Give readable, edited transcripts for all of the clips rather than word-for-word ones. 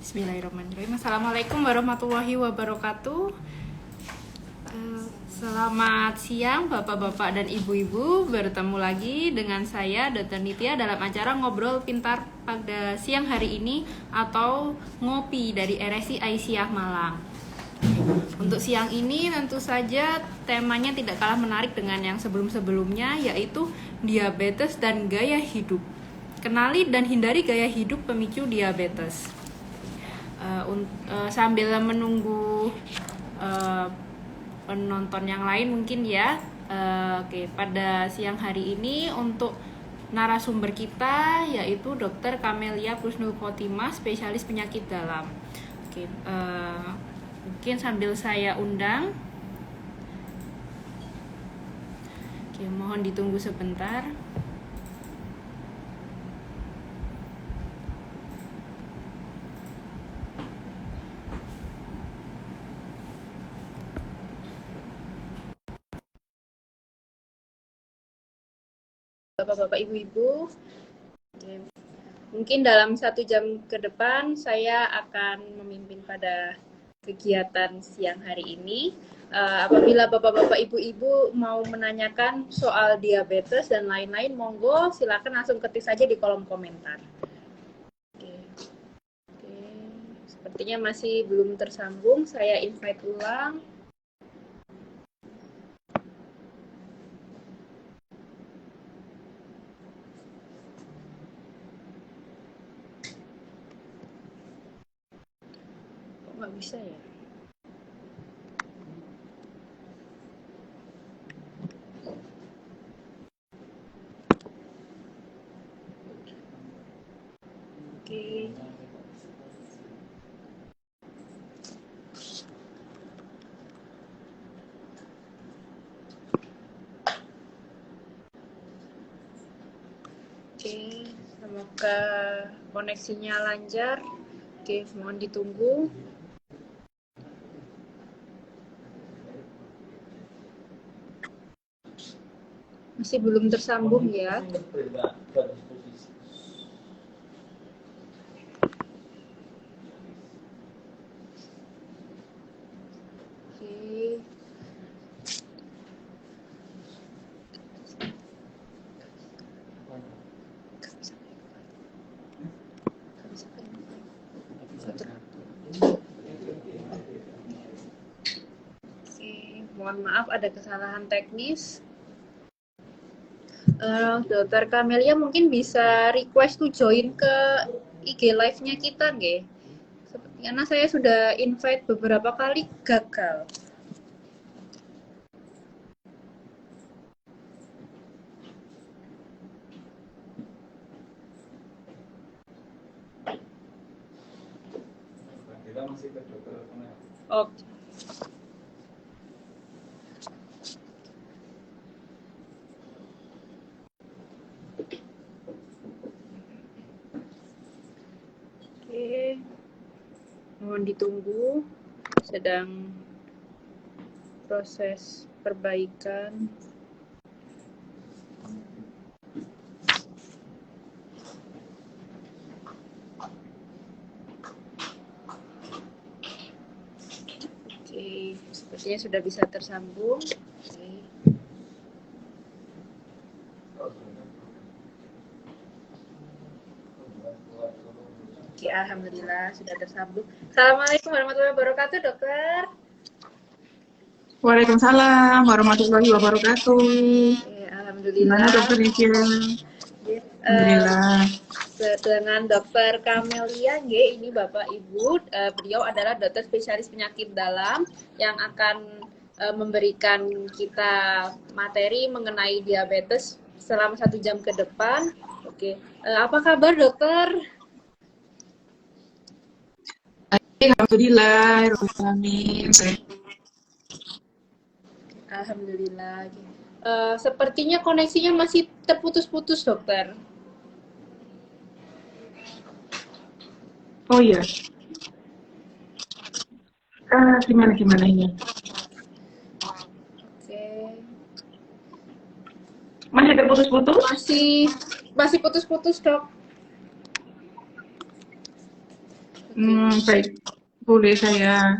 Bismillahirrahmanirrahim. Assalamualaikum warahmatullahi wabarakatuh. Selamat siang Bapak-bapak dan Ibu-ibu. Bertemu lagi dengan saya Dr. Nitya dalam acara Ngobrol Pintar pada siang hari ini atau Ngopi dari RSI Aisyah Malang. Untuk siang ini tentu saja temanya tidak kalah menarik dengan yang sebelum-sebelumnya, yaitu diabetes dan gaya hidup. Kenali dan hindari gaya hidup pemicu diabetes. Sambil menunggu penonton yang lain mungkin ya. Oke, pada siang hari ini untuk narasumber kita yaitu Dr. Kamelia Kusnul Khotimah, spesialis penyakit dalam. Oke, mungkin sambil saya undang. Oke, mohon ditunggu sebentar. Bapak-bapak, Ibu-ibu, mungkin dalam 1 jam ke depan saya akan memimpin pada kegiatan siang hari ini. Apabila Bapak-bapak, Ibu-ibu mau menanyakan soal diabetes dan lain-lain, monggo silakan langsung ketik saja di kolom komentar. Oke. Sepertinya masih belum tersambung, saya invite ulang. Nggak bisa ya. Oke. Oke, semoga koneksinya lancar. Oke, mohon ditunggu. Masih belum tersambung ya. Oke. Mohon maaf ada kesalahan teknis. Dokter Kamelia mungkin bisa request to join ke IG live-nya kita, nggih? Karena saya sudah invite beberapa kali gagal. Oke. Oke, mohon ditunggu, sedang proses perbaikan. Oke, sepertinya sudah bisa tersambung. Oke, alhamdulillah sudah tersambung. Assalamualaikum warahmatullahi wabarakatuh, dokter. Waalaikumsalam warahmatullahi wabarakatuh. Oke, alhamdulillah. Gimana dokter Nitya? Alhamdulillah. Dengan Dokter Kamelia, ini Bapak Ibu, beliau adalah dokter spesialis penyakit dalam yang akan memberikan kita materi mengenai diabetes selama 1 jam ke depan. Oke, apa kabar dokter? Alhamdulillah. Alhamdulillah. Sepertinya koneksinya masih terputus-putus dokter. Oh iya. Gimana ini? Oke. Masih terputus-putus? Masih putus-putus dok. Baik. Boleh saya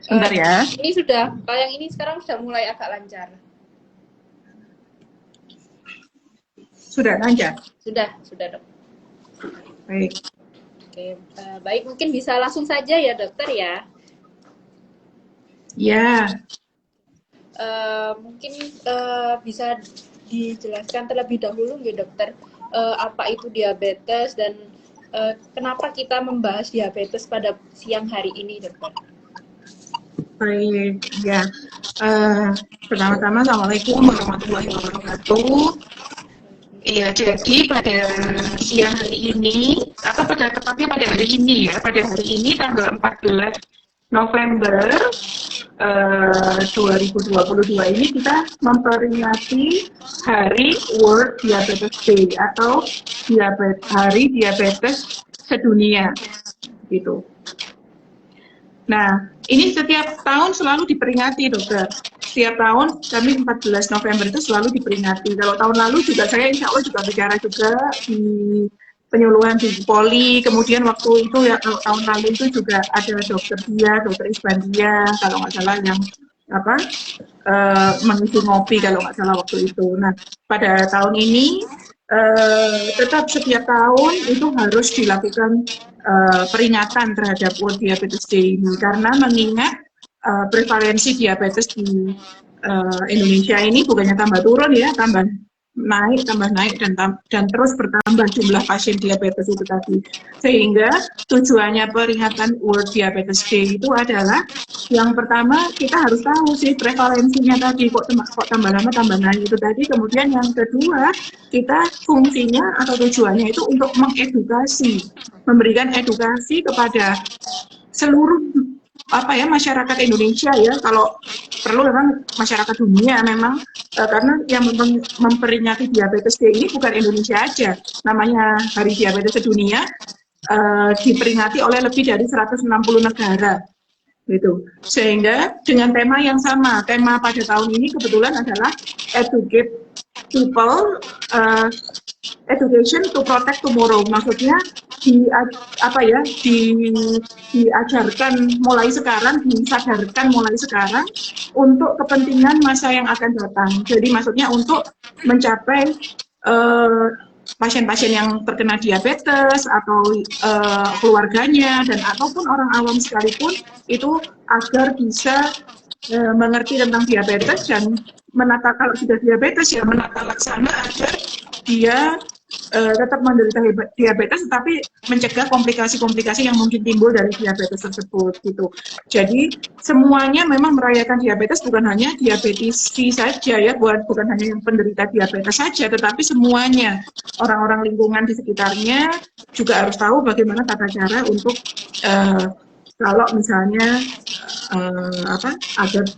sebentar Eh, ya. ini sudah, kalau yang ini sekarang sudah mulai agak lancar. Sudah lancar. Sudah dok. Baik. Oke, baik mungkin bisa langsung saja ya dokter ya. Ya, Mungkin bisa dijelaskan terlebih dahulu nggak dokter, apa itu diabetes dan kenapa kita membahas diabetes pada siang hari ini dokter? baik. Ya. Pertama-tama, Assalamualaikum warahmatullahi wabarakatuh. Iya, jadi pada siang hari ini, atau tepatnya pada hari ini ya, pada hari ini tanggal 14 November 2022 ini kita memperingati Hari World Diabetes Day atau Hari Diabetes Sedunia, gitu. Nah, ini setiap tahun selalu diperingati, dokter. Setiap tahun kami 14 November itu selalu diperingati. Kalau tahun lalu juga saya insya Allah juga bicara juga di penyuluhan di Poli. Kemudian waktu itu ya tahun lalu itu juga ada dokter dokter Isbandia, kalau nggak salah yang apa mengisi ngopi kalau nggak salah waktu itu. Nah, pada tahun ini tetap setiap tahun itu harus dilakukan peringatan terhadap World Diabetes Day ini karena mengingat prevalensi diabetes di Indonesia ini bukannya tambah turun ya, tambah naik dan terus bertambah jumlah pasien diabetes itu tadi. Sehingga tujuannya peringatan World Diabetes Day itu adalah yang pertama kita harus tahu sih prevalensinya tadi kok tambah lama tambah naik itu tadi. Kemudian yang kedua kita fungsinya atau tujuannya itu untuk mengedukasi, memberikan edukasi kepada seluruh masyarakat Indonesia ya, kalau perlu memang masyarakat dunia memang karena yang memperingati diabetes day ini bukan Indonesia aja, namanya Hari Diabetes Sedunia diperingati oleh lebih dari 160 negara gitu. Sehingga dengan tema yang sama, tema pada tahun ini kebetulan adalah educate people, education to protect tomorrow. Maksudnya diajarkan mulai sekarang, disadarkan mulai sekarang untuk kepentingan masa yang akan datang. Jadi maksudnya untuk mencapai pasien-pasien yang terkena diabetes atau keluarganya dan ataupun orang awam sekalipun itu agar bisa mengerti tentang diabetes dan menata, kalau sudah diabetes ya menata laksana agar dia tetap menderita diabetes tetapi mencegah komplikasi-komplikasi yang mungkin timbul dari diabetes tersebut gitu. Jadi semuanya memang merayakan diabetes, bukan hanya diabetesi saja ya, bukan hanya yang penderita diabetes saja, tetapi semuanya orang-orang lingkungan di sekitarnya juga harus tahu bagaimana tata cara untuk kalau misalnya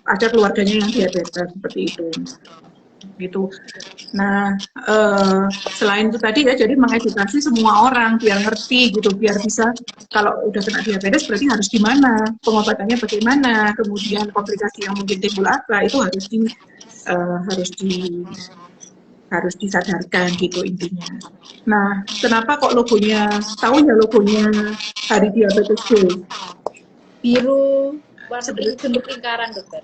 ada keluarganya yang diabetes seperti itu gitu. Nah, selain itu tadi ya, jadi mengedukasi semua orang biar ngerti gitu, biar bisa kalau udah kena diabetes berarti harus gimana, pengobatannya bagaimana, kemudian komplikasi yang mungkin timbul apa itu harus disadarkan gitu intinya. Nah, kenapa kok logonya, tahu ya logonya Hari Diabetes Day? Biru, warna bentuk lingkaran dokter.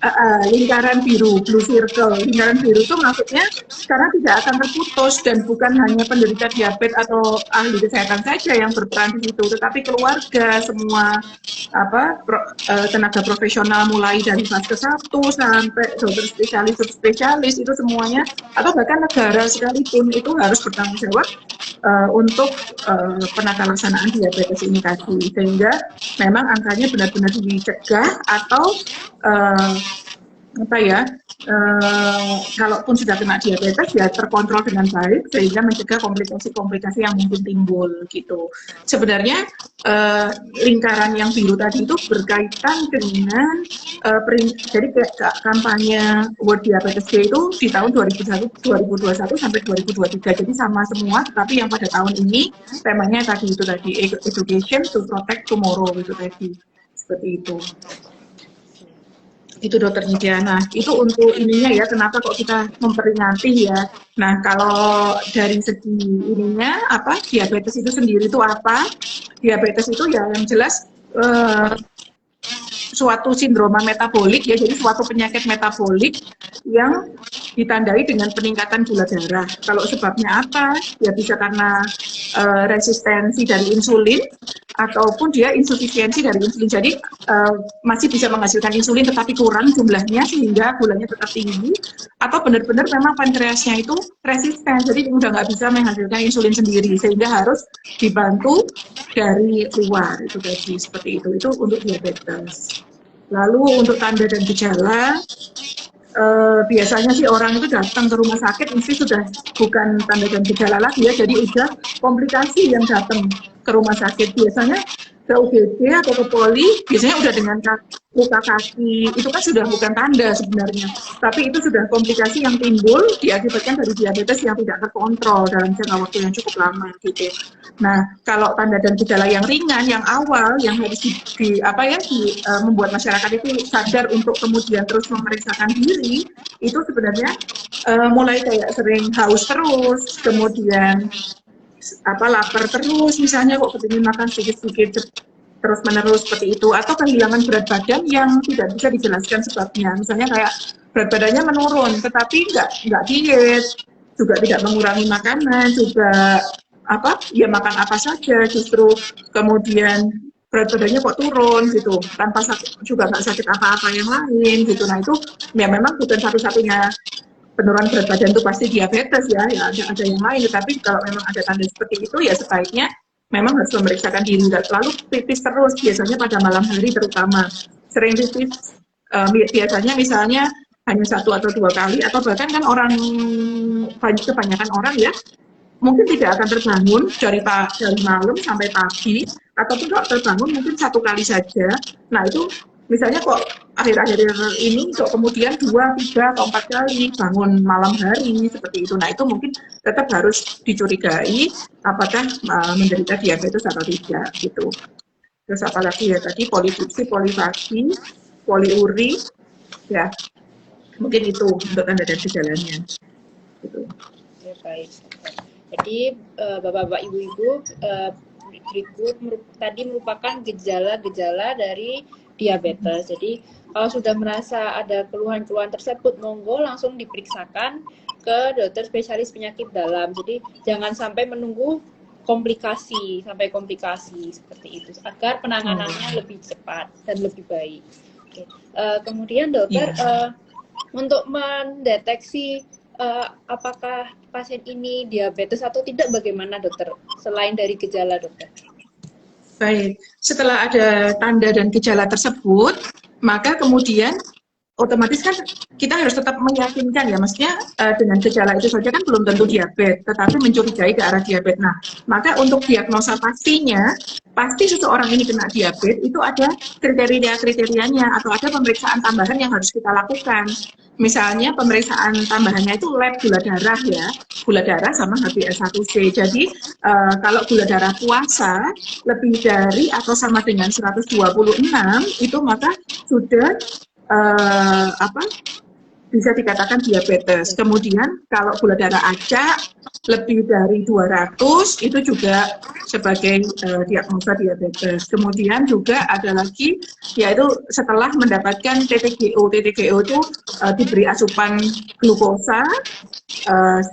Lingkaran biru, blue circle. Lingkaran biru itu maksudnya karena tidak akan terputus dan bukan hanya penderita diabetes atau ahli kesehatan saja yang berperan di situ, tetapi keluarga, semua tenaga profesional mulai dari fase 1 sampai dokter spesialis, subspesialis itu semuanya, atau bahkan negara sekalipun itu harus bertanggung jawab untuk penata laksanaan diabetes ini tadi, sehingga memang angkanya benar-benar dicegah atau kalaupun sudah kena diabetes ya terkontrol dengan baik sehingga mencegah komplikasi-komplikasi yang mungkin timbul gitu. Sebenarnya lingkaran yang biru tadi itu berkaitan dengan jadi kampanye World Diabetes Day itu di tahun 2021 sampai 2023, jadi sama semua, tetapi yang pada tahun ini temanya tadi itu tadi education to protect tomorrow itu tadi, seperti itu. Itu dokter Nidia. Nah, itu untuk ininya ya, kenapa kok kita memperingati ya. Nah, kalau dari segi ininya, diabetes itu sendiri itu apa? diabetes itu ya yang jelas suatu sindroma metabolik ya, jadi suatu penyakit metabolik yang ditandai dengan peningkatan gula darah. Kalau sebabnya apa? Ya bisa karena resistensi dari insulin ataupun dia insufisiensi dari insulin. Jadi masih bisa menghasilkan insulin tetapi kurang jumlahnya sehingga gulanya tetap tinggi, atau benar-benar memang pankreasnya itu resisten, jadi udah nggak bisa menghasilkan insulin sendiri sehingga harus dibantu dari luar. Itu tadi seperti itu untuk diabetes. Lalu untuk tanda dan gejala, biasanya sih orang itu datang ke rumah sakit mesti sudah bukan tanda dan gejala lagi ya, jadi udah komplikasi yang datang ke rumah sakit. Biasanya ke UGD atau ke poli, biasanya udah dengan luka kaki, itu kan sudah bukan tanda sebenarnya, tapi itu sudah komplikasi yang timbul diakibatkan dari diabetes yang tidak terkontrol dalam jangka waktu yang cukup lama gitu. Nah, kalau tanda dan gejala yang ringan, yang awal, yang harus membuat masyarakat itu sadar untuk kemudian terus memeriksakan diri, itu sebenarnya mulai kayak sering haus terus, kemudian lapar terus, misalnya kok kepingin makan sedikit-sedikit terus menerus seperti itu, atau kehilangan berat badan yang tidak bisa dijelaskan sebabnya, misalnya kayak berat badannya menurun tetapi nggak diet, juga tidak mengurangi makanan, juga makan apa saja, justru kemudian berat badannya kok turun gitu, tanpa juga nggak sakit apa-apa yang lain gitu. Nah itu ya memang bukan satu-satunya penurunan berat badan itu pasti diabetes ya ada yang lain, tetapi kalau memang ada tanda seperti itu ya sebaiknya memang harus memeriksakan diri. Lalu pipis terus, biasanya pada malam hari terutama, sering pipis, biasanya misalnya hanya 1 atau 2 kali, atau bahkan kan kebanyakan orang ya mungkin tidak akan terbangun dari malam sampai pagi, ataupun kalau terbangun mungkin 1 kali saja. Nah itu misalnya kok akhir-akhir ini kok kemudian 2, 3, atau 4 kali bangun malam hari seperti itu. Nah itu mungkin tetap harus dicurigai apakah menderita diabetes atau tidak gitu. Terus apalagi ya tadi polidipsi, polifasi, poliuri, ya mungkin itu untuk tanda dan gejalanya. Gitu. Ya, baik. Jadi bapak-bapak, ibu-ibu, berikut tadi merupakan gejala-gejala dari diabetes. Jadi kalau sudah merasa ada keluhan-keluhan tersebut, monggo langsung diperiksakan ke dokter spesialis penyakit dalam. Jadi jangan sampai menunggu komplikasi seperti itu, agar penanganannya lebih cepat dan lebih baik. Oke. Kemudian dokter, untuk mendeteksi apakah pasien ini diabetes atau tidak, bagaimana dokter? Selain dari gejala, dokter. Baik, setelah ada tanda dan gejala tersebut, maka kemudian otomatis kan kita harus tetap meyakinkan ya, maksudnya dengan gejala itu saja kan belum tentu diabetes, tetapi mencurigai ke arah diabetes. Nah, maka untuk diagnosa pastinya, pasti seseorang ini kena diabetes, itu ada kriteria-kriterianya atau ada pemeriksaan tambahan yang harus kita lakukan. Misalnya pemeriksaan tambahannya itu lab gula darah ya, gula darah sama HbA1c. Jadi kalau gula darah puasa lebih dari atau sama dengan 126 itu maka sudah bisa dikatakan diabetes. Kemudian kalau gula darah acak lebih dari 200 itu juga sebagai diagnosa diabetes. Kemudian juga ada lagi yaitu setelah mendapatkan TTGO. TTGO itu diberi asupan glukosa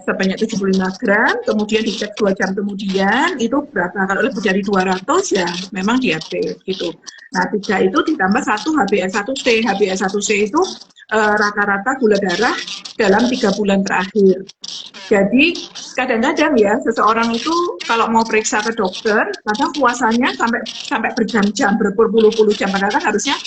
sebanyak 75 gram, kemudian dicek 2 jam kemudian itu berapa. Kalau lebih dari 200 ya memang diabetes gitu. Nah 3 itu ditambah 1 HbA1c. HbA1c itu rata-rata gula darah dalam 3 bulan terakhir. Jadi kadang-kadang ya seseorang itu kalau mau periksa ke dokter, kadang puasanya sampai berjam-jam, berpuluh-puluh jam. Padahal kan harusnya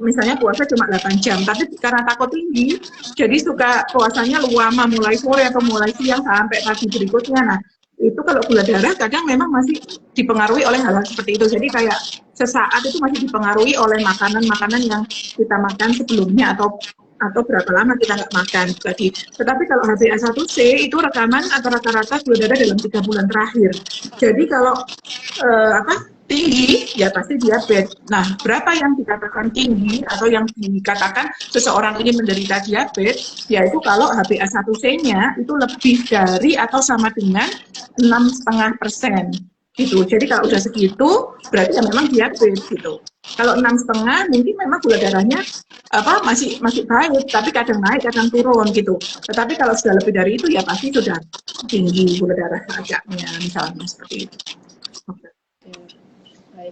misalnya puasa cuma 8 jam, tapi karena takut tinggi, jadi suka puasanya lama, mulai sore atau mulai siang sampai pagi berikutnya. Nah itu kalau gula darah kadang memang masih dipengaruhi oleh hal-hal seperti itu. Jadi kayak sesaat itu masih dipengaruhi oleh makanan-makanan yang kita makan sebelumnya atau berapa lama kita nggak makan tadi. Tetapi kalau HbA1c itu rekaman atau rata-rata gula darah dalam 3 bulan terakhir. Jadi kalau tinggi ya pasti diabetes. Nah, berapa yang dikatakan tinggi atau yang dikatakan seseorang ini menderita diabetes, yaitu kalau HbA1c-nya itu lebih dari atau sama dengan 6,5%. gitu. Jadi kalau udah segitu berarti ya memang diabetes gitu. Kalau 6,5 mungkin memang gula darahnya masih baik, tapi kadang naik kadang turun gitu. Tetapi kalau sudah lebih dari itu ya pasti sudah tinggi gula darah ajaknya misalnya seperti itu.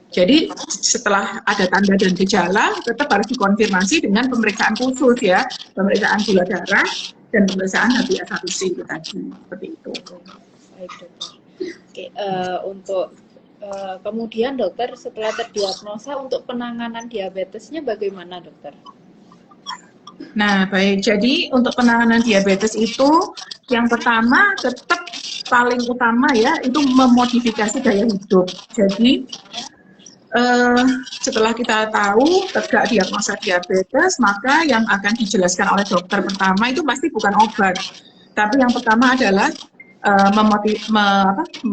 Jadi setelah ada tanda dan gejala tetap harus dikonfirmasi dengan pemeriksaan khusus ya, pemeriksaan gula darah dan pemeriksaan HbA1c itu tadi seperti itu. Baik dokter. Oke, untuk kemudian dokter setelah terdiagnosa untuk penanganan diabetesnya bagaimana dokter? Nah baik, jadi untuk penanganan diabetes itu yang pertama tetap paling utama ya itu memodifikasi gaya hidup. Jadi setelah kita tahu tegak diagnosa diabetes, maka yang akan dijelaskan oleh dokter pertama itu pasti bukan obat, tapi yang pertama adalah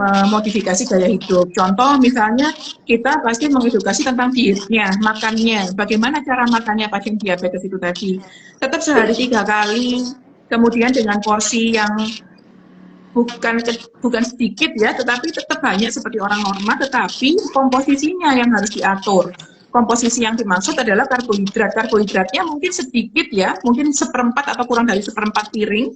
memodifikasi gaya hidup. Contoh misalnya kita pasti mengedukasi tentang dietnya, makannya, bagaimana cara makannya pasien diabetes itu tadi. Tetap sehari 3 kali, kemudian dengan porsi yang bukan sedikit ya, tetapi tetap banyak seperti orang normal, tetapi komposisinya yang harus diatur. Komposisi yang dimaksud adalah karbohidrat. Karbohidratnya mungkin sedikit ya, mungkin 1/4 atau kurang dari 1/4 piring.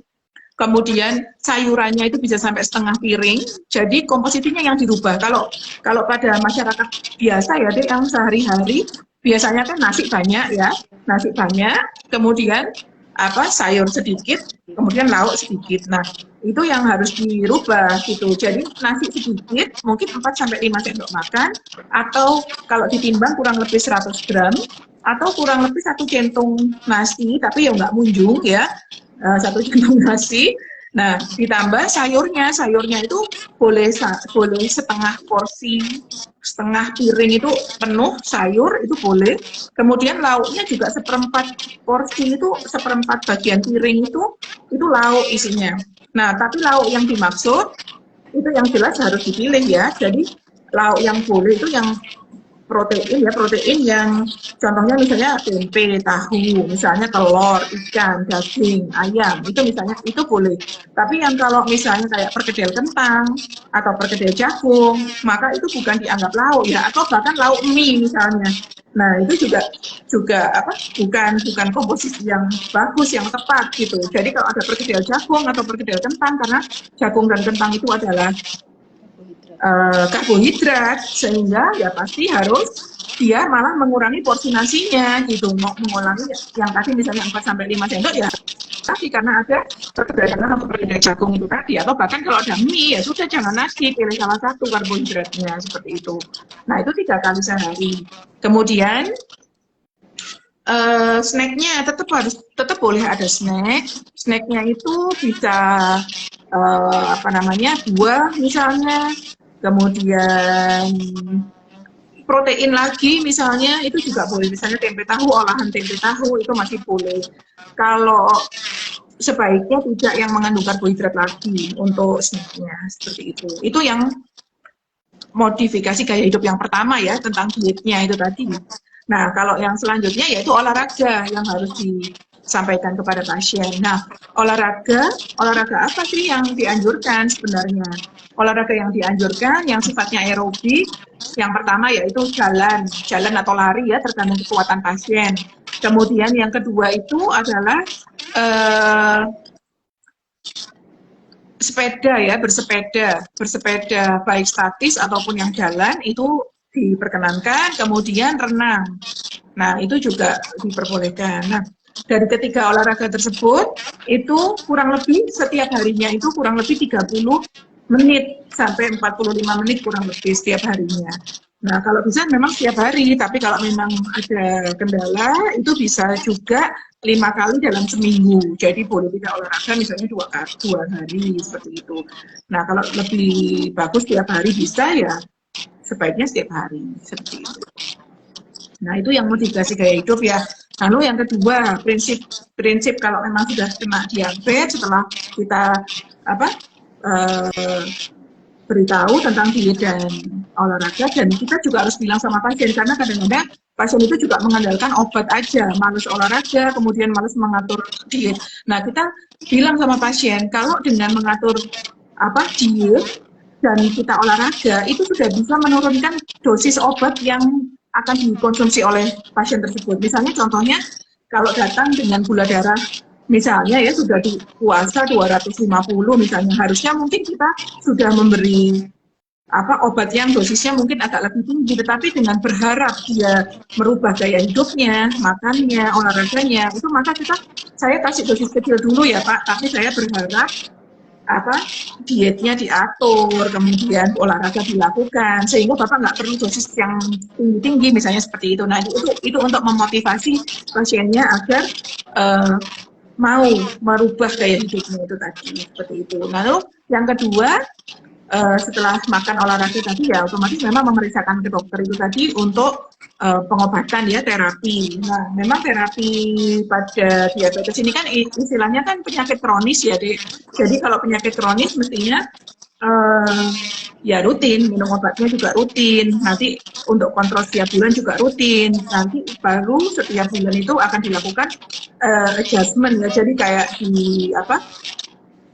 Kemudian sayurannya itu bisa sampai setengah piring. Jadi komposisinya yang dirubah. Kalau pada masyarakat biasa ya, deh, yang sehari-hari biasanya kan nasi banyak ya, nasi banyak. Kemudian sayur sedikit, kemudian lauk sedikit. Nah, itu yang harus dirubah gitu. Jadi nasi sedikit, mungkin 4-5 sendok makan, atau kalau ditimbang kurang lebih 100 gram, atau kurang lebih 1 centong nasi, tapi ya nggak munjung ya, 1 centong nasi. Nah, ditambah sayurnya itu boleh setengah porsi, setengah piring itu penuh sayur itu boleh. Kemudian lauknya juga 1/4 porsi itu 1/4 bagian piring itu lauk isinya. Nah, tapi lauk yang dimaksud itu yang jelas harus dipilih ya. Jadi lauk yang boleh itu yang protein yang contohnya misalnya tempe, tahu, misalnya telur, ikan, daging, ayam, itu misalnya itu boleh. Tapi yang kalau misalnya kayak perkedel kentang atau perkedel jagung, maka itu bukan dianggap lauk ya, atau bahkan lauk mie misalnya. Nah, itu juga bukan komposisi yang bagus, yang tepat gitu. Jadi kalau ada perkedel jagung atau perkedel kentang, karena jagung dan kentang itu adalah karbohidrat, sehingga ya pasti harus dia malah mengurangi porsi nasinya gitu, mengurangi yang tadi misalnya 4-5 sendok ya tapi karena ada perkedel atau perkedel jagung itu tadi, atau bahkan kalau ada mie ya sudah jangan nasi, pilih salah satu karbohidratnya seperti itu. Nah, itu 3 kali sehari. Kemudian snacknya tetap boleh ada snack. Snacknya itu bisa buah misalnya, kemudian protein lagi misalnya itu juga boleh, misalnya tempe tahu, olahan tempe tahu itu masih boleh. Kalau sebaiknya tidak yang mengandung karbohidrat lagi untuk snacknya seperti itu. Itu yang modifikasi gaya hidup yang pertama ya, tentang dietnya itu tadi. Nah, kalau yang selanjutnya yaitu olahraga yang harus disampaikan kepada pasien. Nah, olahraga apa sih yang dianjurkan sebenarnya? Olahraga yang dianjurkan yang sifatnya aerobik, yang pertama yaitu jalan atau lari ya, tergantung kekuatan pasien. Kemudian yang kedua itu adalah sepeda ya, bersepeda baik statis ataupun yang jalan itu diperkenankan. Kemudian renang, nah itu juga diperbolehkan. Nah, dari ketiga olahraga tersebut itu kurang lebih setiap harinya itu kurang lebih 30 menit sampai 45 menit kurang lebih setiap harinya. Nah, kalau bisa memang setiap hari, tapi kalau memang ada kendala itu bisa juga 5 kali dalam seminggu. Jadi boleh tidak olahraga misalnya 2 hari seperti itu. Nah, kalau lebih bagus setiap hari bisa ya sebaiknya setiap hari seperti itu. Nah, itu yang modifikasi gaya hidup ya. Lalu yang kedua, prinsip kalau memang sudah kena diabetes, setelah kita beritahu tentang diet dan olahraga, dan kita juga harus bilang sama pasien, karena kadang-kadang pasien itu juga mengandalkan obat aja, males olahraga, kemudian males mengatur diet. Nah, kita bilang sama pasien, kalau dengan mengatur diet dan kita olahraga, itu sudah bisa menurunkan dosis obat yang akan dikonsumsi oleh pasien tersebut. Misalnya contohnya, kalau datang dengan gula darah, misalnya ya sudah di puasa 250 misalnya, harusnya mungkin kita sudah memberi obat yang dosisnya mungkin agak lebih tinggi, tetapi dengan berharap dia merubah gaya hidupnya, makannya, olahraganya, itu maka saya kasih dosis kecil dulu ya Pak, tapi saya berharap dietnya diatur, kemudian olahraga dilakukan, sehingga Bapak nggak perlu dosis yang tinggi-tinggi, misalnya seperti itu. Nah, itu untuk memotivasi pasiennya agar mau merubah gaya hidupnya itu tadi, seperti itu. Lalu yang kedua, setelah makan olahraga tadi ya otomatis memang memeriksakan ke dokter itu tadi untuk pengobatan ya, terapi. Nah, memang terapi pada diabetes ini kan istilahnya kan penyakit kronis ya, Dek. Jadi kalau penyakit kronis mestinya ya rutin, minum obatnya juga rutin. Nanti untuk kontrol setiap bulan juga rutin. Nanti baru setiap bulan itu akan dilakukan adjustment ya. Jadi kayak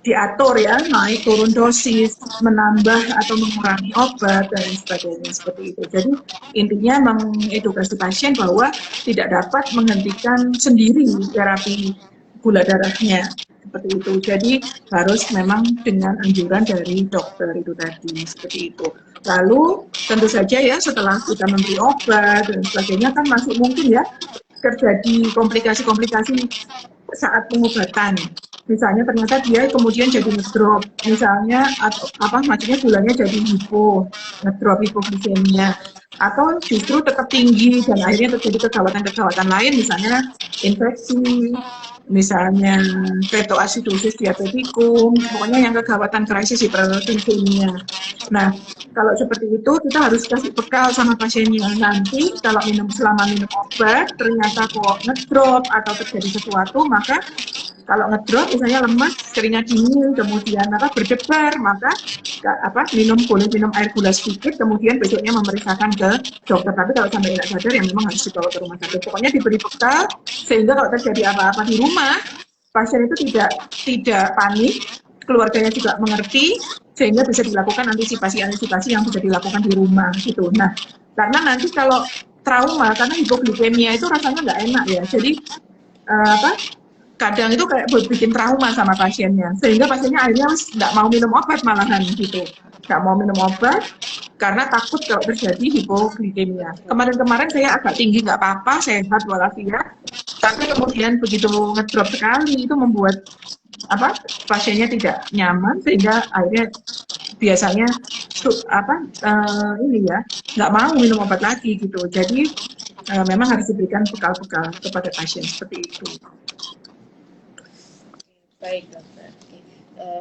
diatur ya, naik turun dosis, menambah atau mengurangi obat dan sebagainya seperti itu. Jadi intinya mengedukasi pasien bahwa tidak dapat menghentikan sendiri terapi gula darahnya seperti itu. Jadi harus memang dengan anjuran dari dokter itu tadi seperti itu. Lalu tentu saja ya setelah kita memberi obat dan sebagainya kan masih mungkin ya terjadi komplikasi-komplikasi saat pengobatan. Misalnya ternyata dia kemudian jadi ngedrop, misalnya maksudnya gulanya jadi ngedrop hipoglikemia, atau justru tetap tinggi dan akhirnya terjadi kegawatan-kegawatan lain, misalnya infeksi, misalnya ketoasidosis diabetikum, pokoknya yang kegawatan krisis hiperglikemia. Nah, kalau seperti itu kita harus kasih bekal sama pasiennya. Nanti kalau selama minum obat ternyata kok ngedrop atau terjadi sesuatu, maka kalau ngedrop misalnya lemas, keringat dingin, kemudian berdebar, maka boleh minum air gula sedikit, kemudian besoknya memeriksakan ke dokter. Tapi kalau sampai tidak sadar ya memang harus dibawa ke rumah sakit. Pokoknya diberi bekal sehingga kalau terjadi apa-apa di rumah, pasien itu tidak panik, keluarganya juga mengerti, sehingga bisa dilakukan antisipasi yang bisa dilakukan di rumah gitu. Nah, karena nanti kalau trauma, karena hipoglikemia itu rasanya nggak enak ya, jadi kadang itu kayak bikin trauma sama pasiennya, sehingga pasiennya akhirnya nggak mau minum obat malahan gitu, nggak mau minum obat karena takut kalau terjadi hipoglikemia. Kemarin saya agak tinggi nggak apa-apa, sehat walafiat, tapi kemudian begitu ngedrop sekali itu membuat pasiennya tidak nyaman, sehingga akhirnya biasanya nggak mau minum obat lagi gitu. Jadi memang harus diberikan bekal-bekal kepada pasien seperti itu. Baik dokter,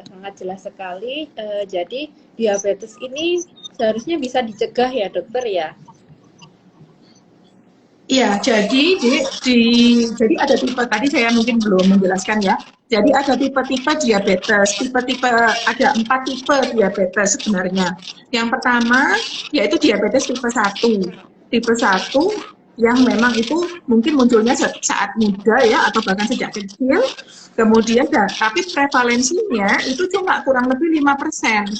sangat jelas sekali. Jadi diabetes ini seharusnya bisa dicegah ya dokter ya? Iya, jadi ada tipe, tadi saya mungkin belum menjelaskan ya. Jadi ada tipe-tipe diabetes, ada 4 tipe diabetes sebenarnya. Yang pertama yaitu diabetes tipe 1. Tipe 1 yang memang itu mungkin munculnya saat muda ya, atau bahkan sejak kecil, kemudian tapi prevalensinya itu cuma kurang lebih 5%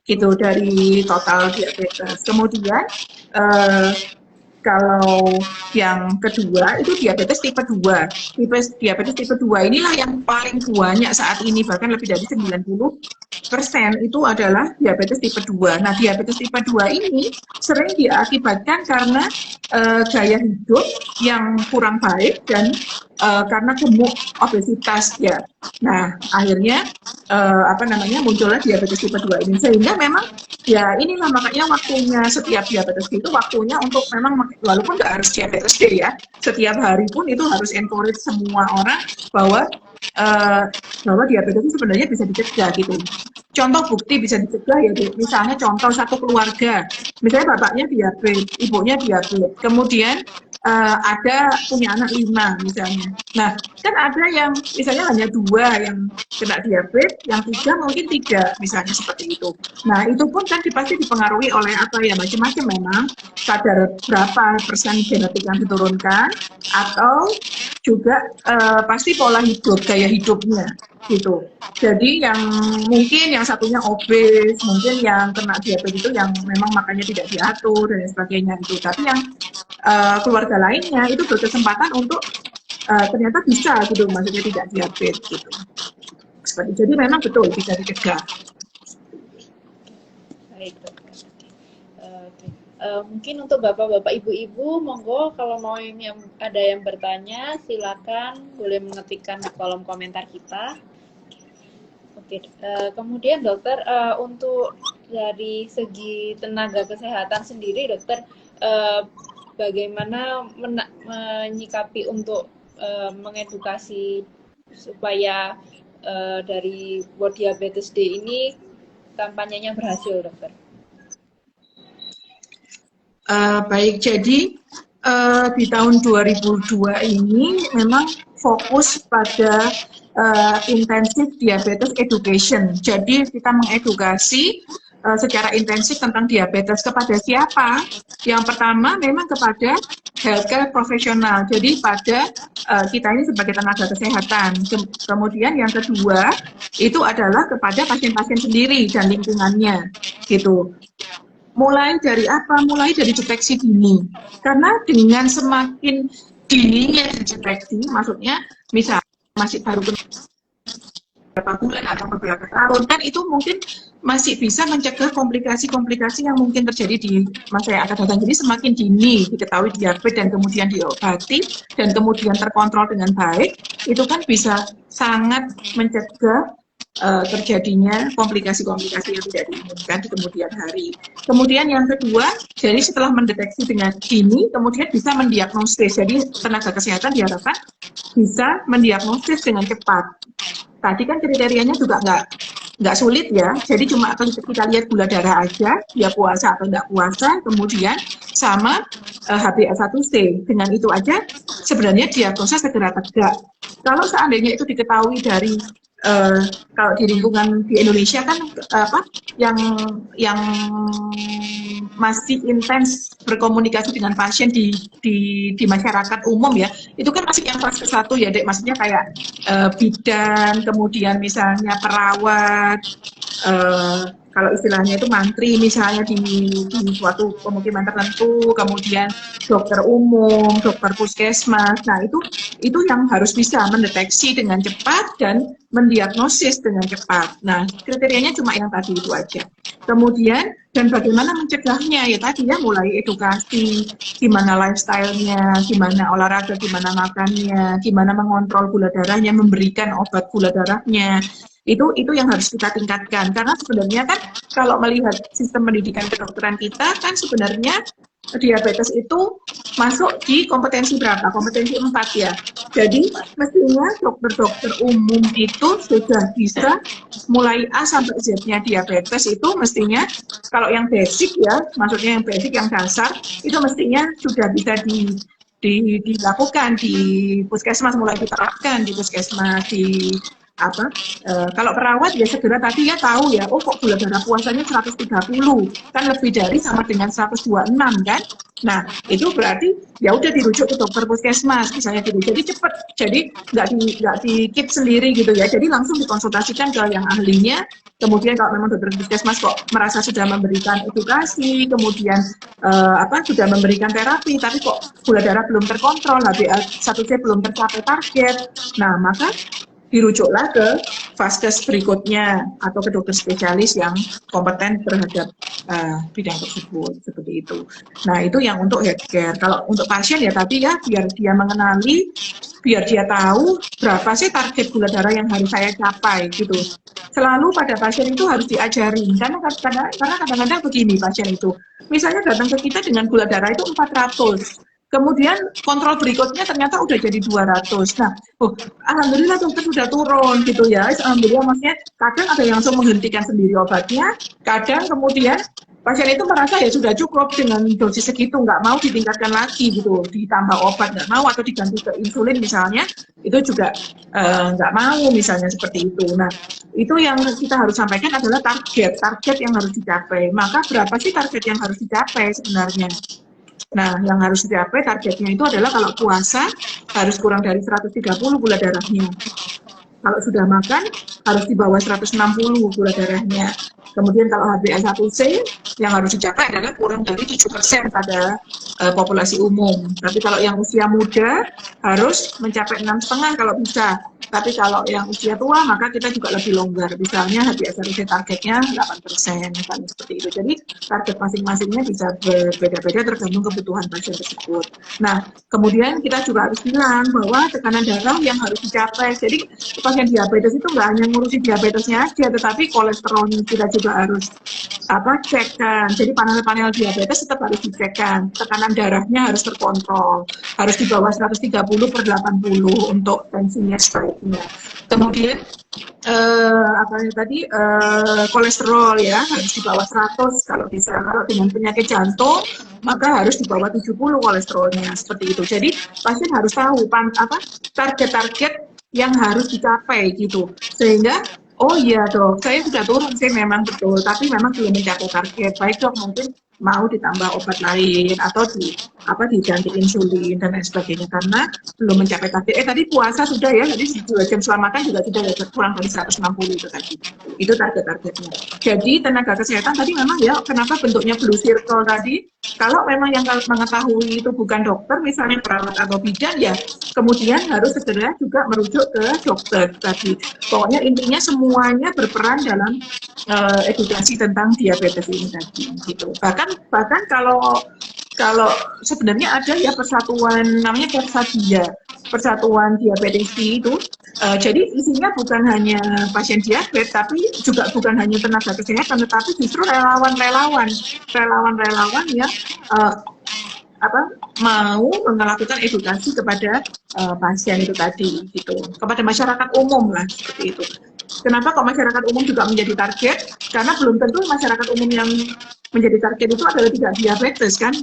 gitu dari total diabetes. Kemudian kalau yang kedua itu diabetes tipe 2. Diabetes tipe 2 inilah yang paling banyak saat ini, bahkan lebih dari 90% itu adalah diabetes tipe 2. Nah, diabetes tipe 2 ini sering diakibatkan karena gaya hidup yang kurang baik dan karena gemuk, obesitas ya. Nah, akhirnya muncullah diabetes tipe 2 ini, sehingga memang ya inilah makanya waktunya setiap diabetes itu waktunya untuk memang, walaupun nggak harus diabetes D ya, setiap hari pun itu harus encourage semua orang bahwa diabetes itu sebenarnya bisa dicegah gitu. Contoh bukti bisa dicegah ya, misalnya contoh satu keluarga, misalnya bapaknya diabetes, ibunya diabetes, kemudian ada punya anak 5 misalnya. Nah, kan ada yang misalnya hanya 2 yang kena diabetes, yang 3 mungkin tidak, misalnya seperti itu. Nah, itu pun kan pasti dipengaruhi oleh macam-macam memang, kadar berapa persen genetik yang diturunkan, atau juga pasti pola hidup, gaya hidupnya gitu. Jadi yang mungkin yang satunya obes, mungkin yang kena diabetes itu yang memang makannya tidak diatur dan sebagainya itu. Tapi yang keluarga lainnya itu berkesempatan untuk ternyata bisa gitu, maksudnya tidak diabetes gitu. Seperti jadi memang betul bisa dicegah. Baik, dokter. Oke. Mungkin untuk bapak-bapak, ibu-ibu, monggo kalau mau ada yang bertanya, silakan boleh mengetikkan di kolom komentar kita. Oke, kemudian dokter, untuk dari segi tenaga kesehatan sendiri, dokter, bagaimana menyikapi untuk mengedukasi supaya dari World Diabetes Day ini kampanyenya berhasil, dokter? Baik, jadi di tahun 2002 ini memang fokus pada intensif diabetes education. Jadi kita mengedukasi secara intensif tentang diabetes kepada siapa? Yang pertama memang kepada healthcare profesional. Jadi pada kita ini sebagai tenaga kesehatan. Kemudian yang kedua itu adalah kepada pasien-pasien sendiri dan lingkungannya, gitu. Mulai dari apa? Mulai dari deteksi dini. Karena dengan semakin dininya deteksi, maksudnya misal masih baru beberapa bulan atau beberapa tahun, kan itu mungkin masih bisa mencegah komplikasi-komplikasi yang mungkin terjadi di masa yang akan datang. Jadi semakin dini diketahui diabetes dan kemudian diobati dan kemudian terkontrol dengan baik, itu kan bisa sangat mencegah terjadinya komplikasi-komplikasi yang tidak diinginkan di kemudian hari. Kemudian yang kedua, jadi setelah mendeteksi dengan dini, kemudian bisa mendiagnosis. Jadi tenaga kesehatan diharapkan bisa mendiagnosis dengan cepat. Tadi kan kriterianya juga nggak sulit ya. Jadi cuma kita lihat gula darah aja, dia puasa atau nggak puasa, kemudian sama HbA1c. Dengan itu aja sebenarnya diagnosa segera tegak. Kalau seandainya itu diketahui dari kalau di lingkungan di Indonesia kan yang masih intens berkomunikasi dengan pasien di masyarakat umum ya, itu kan masih yang fase 1 ya, Dek, maksudnya kayak bidan, kemudian misalnya perawat, kalau istilahnya itu mantri misalnya di suatu pemukiman tertentu, kemudian dokter umum, dokter puskesmas. Nah, itu yang harus bisa mendeteksi dengan cepat dan mendiagnosis dengan cepat. Nah, kriterianya cuma yang tadi itu aja. Kemudian, dan bagaimana mencegahnya? Ya tadi ya, mulai edukasi, gimana lifestyle-nya, gimana olahraga, gimana makannya, gimana mengontrol gula darahnya, memberikan obat gula darahnya. Itu yang harus kita tingkatkan. Karena sebenarnya kan kalau melihat sistem pendidikan kedokteran kita kan sebenarnya diabetes itu masuk di kompetensi berapa? Kompetensi 4 ya. Jadi mestinya dokter-dokter umum itu sudah bisa mulai A sampai Z-nya diabetes itu mestinya kalau yang basic ya, maksudnya yang basic, yang dasar itu mestinya sudah bisa dilakukan di puskesmas, mulai diterapkan di puskesmas, kalau perawat ya segera tadi ya tahu ya, oh kok gula darah puasanya 130, kan lebih dari sama dengan 126 kan. Nah, itu berarti ya udah dirujuk ke dokter puskesmas misalnya gitu. Jadi cepat, jadi nggak di keep sendiri gitu ya. Jadi langsung dikonsultasikan ke yang ahlinya. Kemudian kalau memang dokter puskesmas kok merasa sudah memberikan edukasi, kemudian sudah memberikan terapi, tapi kok gula darah belum terkontrol, HbA1c belum tercapai target. Nah, maka dirujuklah ke vaskes berikutnya atau ke dokter spesialis yang kompeten terhadap bidang tersebut, seperti itu. Nah, itu yang untuk healthcare. Kalau untuk pasien ya tadi ya, biar dia mengenali, biar dia tahu berapa sih target gula darah yang harus saya capai gitu. Selalu pada pasien itu harus diajarin, karena kadang-kadang begini pasien itu, misalnya datang ke kita dengan gula darah itu 400. Kemudian kontrol berikutnya ternyata udah jadi 200. Nah, alhamdulillah dokter sudah turun gitu ya. Alhamdulillah, maksudnya kadang ada yang langsung menghentikan sendiri obatnya, kadang kemudian pasien itu merasa ya sudah cukup dengan dosis segitu, nggak mau ditingkatkan lagi gitu, ditambah obat nggak mau atau diganti ke insulin misalnya, itu juga nggak mau misalnya seperti itu. Nah, itu yang kita harus sampaikan adalah target yang harus dicapai. Maka berapa sih target yang harus dicapai sebenarnya? Nah, yang harus dicapai targetnya itu adalah kalau puasa harus kurang dari 130 gula darahnya. Kalau sudah makan harus di bawah 160 gula darahnya. Kemudian kalau HbA1c yang harus dicapai adalah kurang dari 7% pada populasi umum. Tapi kalau yang usia muda harus mencapai 6,5 kalau bisa. Tapi kalau yang usia tua maka kita juga lebih longgar. Misalnya HbA1c targetnya 8%, misalnya seperti itu. Jadi target masing-masingnya bisa berbeda-beda tergantung kebutuhan pasien tersebut. Nah, kemudian kita juga harus bilang bahwa tekanan darah yang harus dicapai. Jadi pasien diabetes itu nggak hanya ngurusi diabetesnya aja, tetapi kolesterolnya kita juga harus cekkan. Jadi panel-panel diabetes tetap harus dicekkan. Tekanan darahnya harus terkontrol, harus di bawah 130/80 untuk tensinya sebaiknya. Kemudian kolesterol ya harus di bawah 100 kalau bisa. Kalau dengan penyakit jantung maka harus di bawah 70 kolesterolnya, seperti itu. Jadi pasien harus tahu target-target yang harus dicapai gitu, sehingga oh iya dok, saya sudah turun sih memang betul, tapi memang belum mencapai target. Baik dok, mungkin mau ditambah obat lain atau diganti insulin dan lain sebagainya karena belum mencapai target. Tadi puasa sudah ya, tadi 2 jam setelah makan juga sudah kurang dari 160 itu tadi. Itu target-targetnya. Jadi tenaga kesehatan tadi memang ya, kenapa bentuknya blue circle tadi? Kalau memang yang mengetahui itu bukan dokter, misalnya perawat atau bidan, ya kemudian harus segera juga merujuk ke dokter tadi. Pokoknya intinya semuanya berperan dalam edukasi tentang diabetes ini tadi, gitu. Bahkan kalau sebenarnya ada ya persatuan namanya Persatuan Diabetesi itu. Jadi isinya bukan hanya pasien diabetes, tapi juga bukan hanya tenaga kesehatan, tetapi justru relawan-relawan yang mau melakukan edukasi kepada pasien itu tadi, gitu, kepada masyarakat umum lah, seperti itu. Kenapa kok masyarakat umum juga menjadi target? Karena belum tentu masyarakat umum yang menjadi target itu adalah tidak diabetes kan,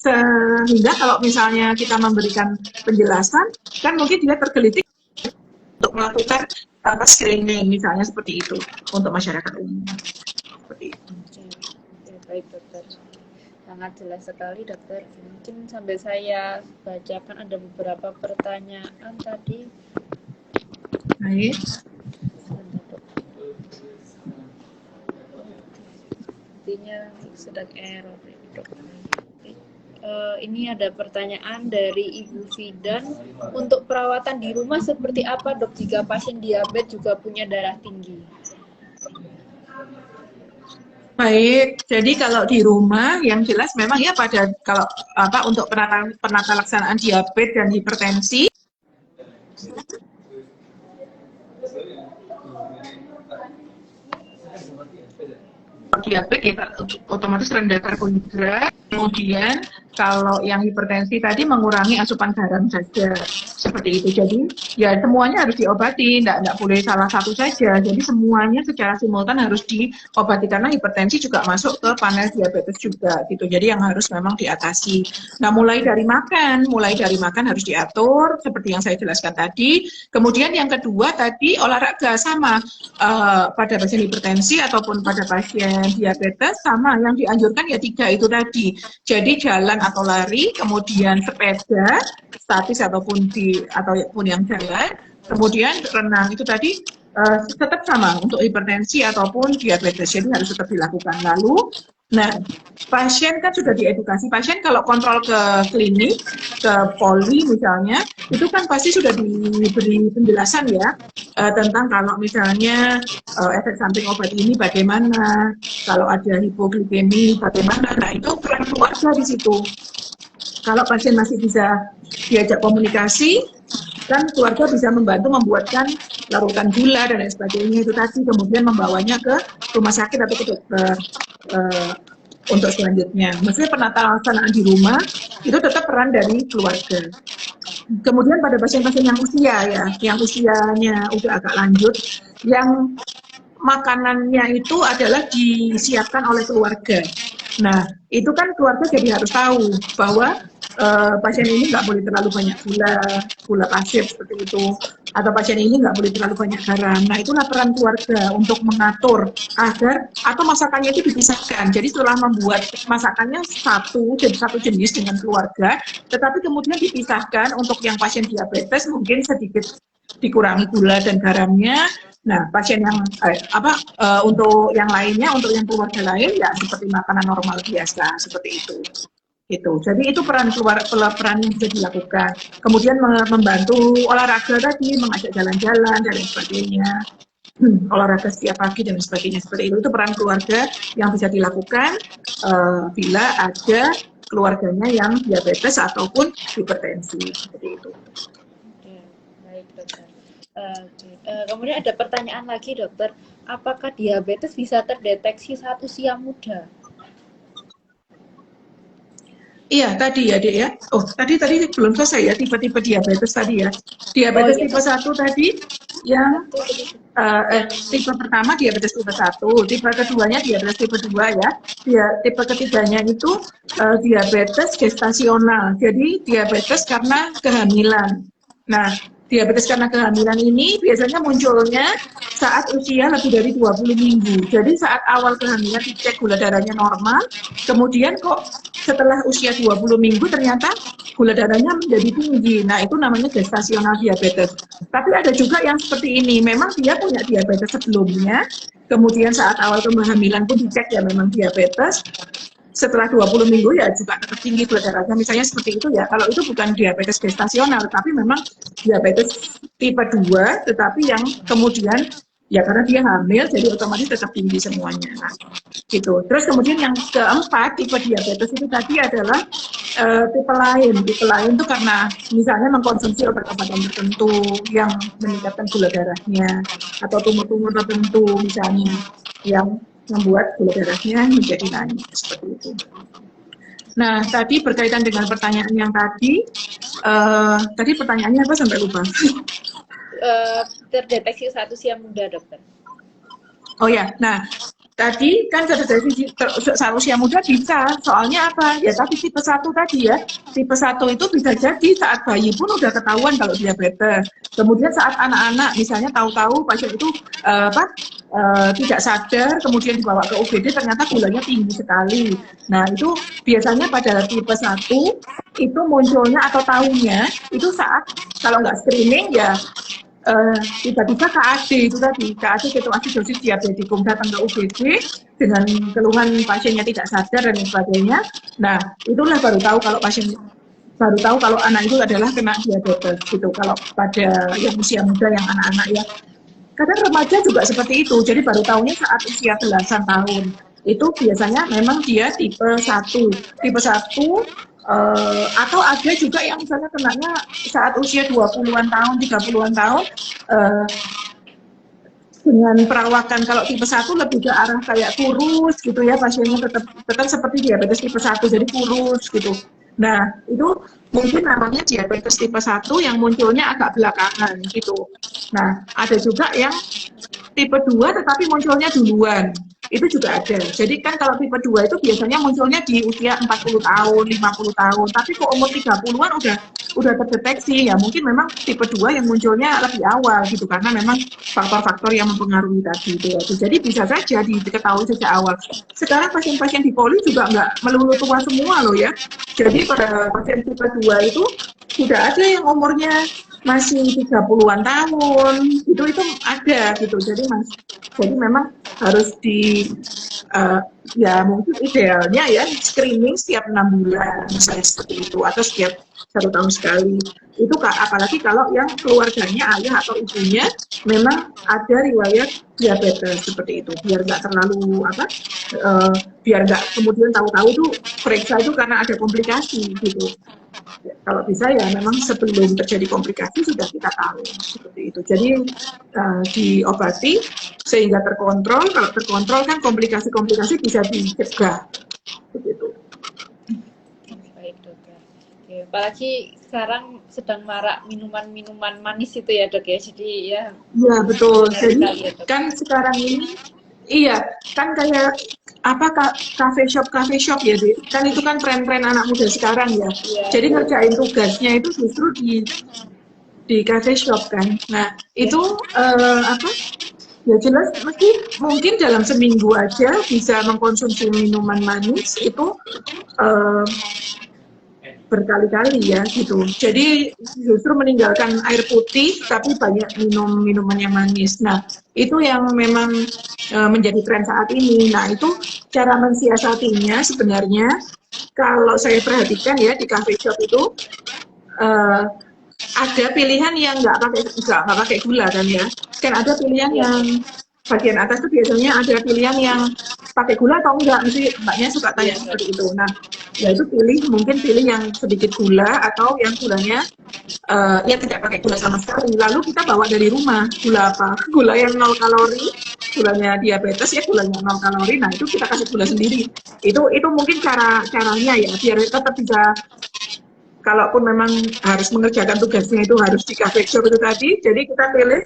sehingga kalau misalnya kita memberikan penjelasan kan mungkin dia tergelitik untuk melakukan screening misalnya seperti itu untuk masyarakat umum, seperti itu. Oke, baik dokter, sangat jelas sekali dokter. Mungkin sambil saya bacakan ada beberapa pertanyaan tadi. Baik. Sepertinya sedang error dok. Ini ada pertanyaan dari Ibu Fidan. Untuk perawatan di rumah seperti apa dok jika pasien diabetes juga punya darah tinggi? Baik, jadi kalau di rumah yang jelas memang ya untuk penata laksanaan diabetes dan hipertensi diabetes ya otomatis rendah karbohidrat. Kemudian kalau yang hipertensi tadi mengurangi asupan garam saja, seperti itu. Jadi ya semuanya harus diobati, enggak boleh salah satu saja. Jadi semuanya secara simultan harus diobati karena hipertensi juga masuk ke panel diabetes juga, gitu. Jadi yang harus memang diatasi. Nah, mulai dari makan harus diatur seperti yang saya jelaskan tadi. Kemudian yang kedua tadi olahraga sama pada pasien hipertensi ataupun pada pasien diabetes sama, yang dianjurkan ya 3 itu tadi. Jadi jalan atau lari, kemudian sepeda statis ataupun yang jalan, kemudian renang, itu tadi tetap sama untuk hipertensi ataupun diabetes, jadi harus tetap dilakukan. Lalu pasien kan sudah diedukasi, pasien kalau kontrol ke klinik, ke poli misalnya, itu kan pasti sudah diberi penjelasan ya tentang kalau misalnya efek samping obat ini bagaimana, kalau ada hipoglikemi bagaimana. Nah, itu peran keluarga di situ. Kalau pasien masih bisa diajak komunikasi, kan keluarga bisa membantu membuatkan larutan gula dan lain sebagainya itu tadi, kemudian membawanya ke rumah sakit atau ke dokter untuk selanjutnya. Maksudnya penata laksanaan di rumah itu tetap peran dari keluarga. Kemudian pada pasien-pasien yang usianya udah agak lanjut, yang makanannya itu adalah disiapkan oleh keluarga. Nah, itu kan keluarga jadi harus tahu bahwa pasien ini nggak boleh terlalu banyak gula pasir seperti itu. atau pasien ini nggak boleh terlalu banyak garam. Nah, itulah peran keluarga untuk mengatur agar atau masakannya itu dipisahkan. Jadi setelah membuat masakannya satu jenis dengan keluarga, tetapi kemudian dipisahkan untuk yang pasien diabetes mungkin sedikit dikurangi gula dan garamnya. Nah, pasien yang untuk yang lainnya, untuk yang keluarga lain ya seperti makanan normal biasa seperti itu. Gitu. Jadi itu peran yang bisa dilakukan. Kemudian membantu olahraga tadi, mengajak jalan-jalan dan lain sebagainya. Olahraga setiap pagi dan sebagainya seperti itu. Itu peran keluarga yang bisa dilakukan bila ada keluarganya yang diabetes ataupun hipertensi seperti itu. Oke, baik dokter. Kemudian ada pertanyaan lagi dokter, apakah diabetes bisa terdeteksi saat usia muda? Iya, tadi ya, Dek ya. Oh, tadi belum selesai ya, tipe-tipe diabetes tadi ya. Diabetes tipe 1 tadi, yang tipe pertama diabetes tipe 1, tipe keduanya diabetes tipe 2 ya. Tipe ketiganya itu diabetes gestasional, jadi diabetes karena kehamilan. Nah, diabetes karena kehamilan ini biasanya munculnya saat usia lebih dari 20 minggu. Jadi saat awal kehamilan dicek gula darahnya normal, kemudian kok setelah usia 20 minggu ternyata gula darahnya menjadi tinggi. Nah, itu namanya gestasional diabetes. Tapi ada juga yang seperti ini, memang dia punya diabetes sebelumnya, kemudian saat awal kehamilan pun dicek ya memang diabetes. Setelah 20 minggu ya juga tetap tinggi gula darahnya, misalnya seperti itu ya. Kalau itu bukan diabetes gestasional, tapi memang diabetes tipe 2, tetapi yang kemudian ya karena dia hamil, jadi otomatis tetap tinggi semuanya. Nah, gitu. Terus kemudian yang keempat, tipe diabetes itu tadi adalah tipe lain. Tipe lain itu karena misalnya mengkonsumsi obat-obatan tertentu yang meningkatkan gula darahnya, atau tumor-tumor tertentu misalnya, yang membuat gula darahnya menjadi naik seperti itu. Nah, tadi berkaitan dengan pertanyaan yang tadi pertanyaannya apa sampai lupa? Terdeteksi saat usia muda, dokter. Oh ya, nah tadi kan terdeteksi saat usia muda bisa, soalnya apa? Ya tadi tipe 1 tadi ya, tipe 1 itu bisa jadi saat bayi pun udah ketahuan kalau diabetes. Kemudian saat anak-anak misalnya tahu-tahu pasien itu tidak sadar, kemudian dibawa ke UGD ternyata gulanya tinggi sekali. Nah, itu biasanya pada tipe 1 itu munculnya atau tahunya itu saat kalau nggak screening ya tiba-tiba KAD itu tadi, KAD ketoasidosis diabetikum, datang ke UGD dengan keluhan pasiennya tidak sadar dan sebagainya. Nah, itulah baru tahu kalau anak itu adalah kena diabetes gitu. Kalau pada yang usia muda, yang anak-anak ya. Kadang remaja juga seperti itu, jadi baru tahunya saat usia belasan tahun. Itu biasanya memang dia tipe 1. Tipe 1 atau ada juga yang misalnya kenanya saat usia 20-an tahun, 30-an tahun dengan perawakan. Kalau tipe 1 lebih ke arah kayak kurus gitu ya, pasiennya tetap seperti diabetes tipe 1, jadi kurus gitu. Nah, itu mungkin namanya diabetes tipe 1 yang munculnya agak belakangan gitu. Nah, ada juga yang tipe 2 tetapi munculnya duluan. Itu juga ada. Jadi kan kalau tipe 2 itu biasanya munculnya di usia 40 tahun, 50 tahun. Tapi kok umur 30-an udah terdeteksi, ya mungkin memang tipe 2 yang munculnya lebih awal gitu, karena memang faktor-faktor yang mempengaruhi tadi itu ya. Jadi bisa saja diketahui sejak awal. Sekarang pasien-pasien di poli juga nggak melulu tua semua loh ya. Jadi pada pasien tipe 2 itu sudah ada yang umurnya masih 30-an tahun, itu ada gitu. Jadi memang harus ya mungkin idealnya ya screening setiap 6 bulan misalnya seperti itu, atau setiap 1 tahun sekali. Itu apalagi kalau yang keluarganya, ayah atau ibunya memang ada riwayat diabetes seperti itu, biar nggak terlalu biar nggak kemudian tahu-tahu tuh periksa itu karena ada komplikasi gitu. Kalau bisa ya memang sebelum terjadi komplikasi sudah kita tahu seperti itu. Jadi diobati sehingga terkontrol. Kalau terkontrol kan komplikasi-komplikasi bisa dicegah. Begitu. Baik dokter. Oke, apalagi sekarang sedang marak minuman-minuman manis itu ya dok ya. Jadi ya. Ya betul. Jadi ya, kan sekarang ini iya kan kayak cafe shop ya, kan itu kan tren-tren anak muda sekarang ya. Jadi ngerjain tugasnya itu justru di cafe shop kan. Nah, itu apa? Ya jelas mungkin dalam seminggu aja bisa mengkonsumsi minuman manis itu eh, berkali-kali ya gitu. Jadi justru meninggalkan air putih tapi banyak minum minuman yang manis. Nah, itu yang memang menjadi tren saat ini. Nah, itu cara mensiasatinya sebenarnya kalau saya perhatikan ya di cafe shop itu eh, ada pilihan yang nggak pakai gula kan ya. Kan ada pilihan yang bagian atas tuh biasanya ada pilihan yang pakai gula atau enggak, mesti mbaknya suka tanya seperti itu. Nah, ya itu mungkin pilih yang sedikit gula atau yang gulanya ya tidak pakai gula sama sekali. Lalu kita bawa dari rumah gula apa? Gula yang 0 kalori, gulanya diabetes ya gulanya 0 kalori. Nah itu kita kasih gula sendiri. Itu mungkin caranya ya biar tetap bisa. Kalaupun memang harus mengerjakan tugasnya itu harus di cafe shop itu tadi, jadi kita pilih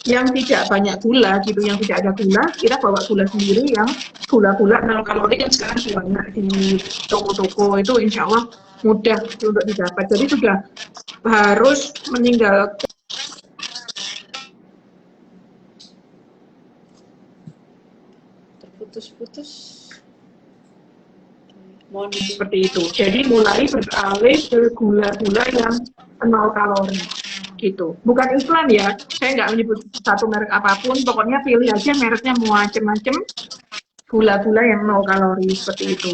yang tidak banyak gula gitu, yang tidak ada gula, kita bawa gula sendiri yang gula-gula 0 kalori yang sekarang banyak di toko-toko itu insya Allah mudah untuk didapat. Jadi sudah harus meninggalkan terputus-putus. Mohon seperti itu. Jadi mulai beralih ke gula-gula yang 0 kalori gitu. Bukan iklan ya, saya nggak menyebut satu merek apapun, pokoknya pilih aja mereknya mau macem-macem, gula-gula yang 0 kalori seperti itu.